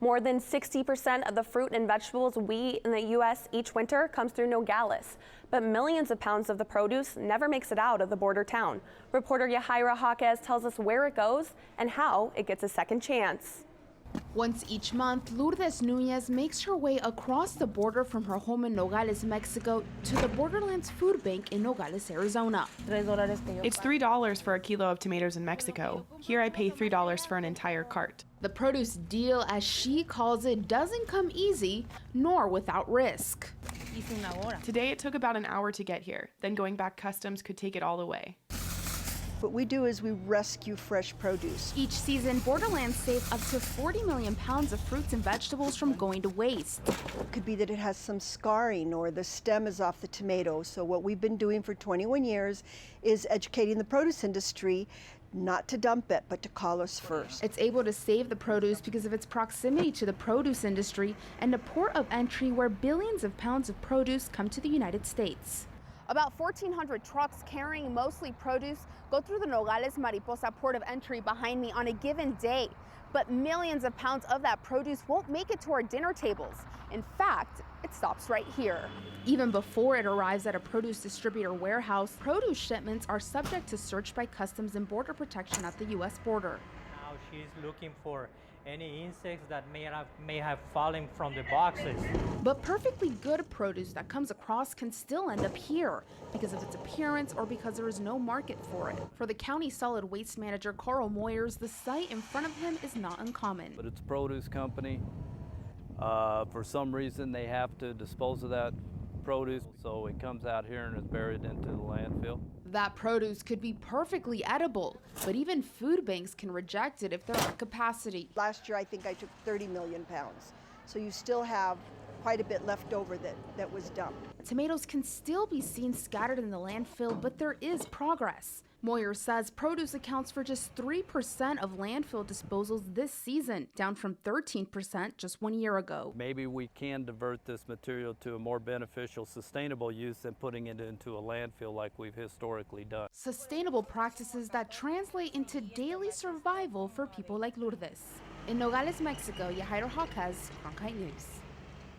More than 60% of the fruit and vegetables we eat in the U.S. each winter comes through Nogales, but millions of pounds of the produce never makes it out of the border town. Reporter Yahaira Jacquez tells us where it goes and how it gets a second chance. Once each month, Loomis Nunez makes her way across the border from her home in Nogales, Mexico, to the Borderlands food bank in Nogales, Arizona. It's $3 for a kilo of tomatoes in Mexico. Here I pay $3 for an entire cart. The produce deal, as she calls it, doesn't come easy, nor without risk. Today it took about an hour to get here. Then going back customs could take it all away. What we do is we rescue fresh produce. Each season, Borderlands save up to 40 million pounds of fruits and vegetables from going to waste. It could be that it has some scarring or the stem is off the tomato. So what we've been doing for 21 years is educating the produce industry not to dump it, but to call us first. It's able to save the produce because of its proximity to the produce industry and a port of entry where billions of pounds of produce come to the United States. About 1,400 trucks carrying mostly produce go through the Nogales Mariposa port of entry behind me on a given day. But millions of pounds of that produce won't make it to our dinner tables. In fact, it stops right here. Even before it arrives at a produce distributor warehouse, produce shipments are subject to search by Customs and Border Protection at the U.S. border. Now she's looking for any insects that may have fallen from the boxes. But perfectly good produce that comes across can still end up here because of its appearance or because there is no market for it. For the county solid waste manager, Carl Moyers, the sight in front of him is not uncommon. But it's a produce company. For some reason, they have to dispose of that produce, so it comes out here and is buried into the landfill. That produce could be perfectly edible, but even food banks can reject it if they're at capacity. Last year, I think I took 30 million pounds. So you still have quite a bit left over that was dumped. Tomatoes can still be seen scattered in the landfill, but there is progress. Moyer says produce accounts for just 3% of landfill disposals this season, down from 13% just 1 year ago. Maybe we can divert this material to a more beneficial, sustainable use than putting it into a landfill like we've historically done. Sustainable practices that translate into daily survival for people like Lourdes. In Nogales, Mexico, Yahaira Jacquez, Cronkite News.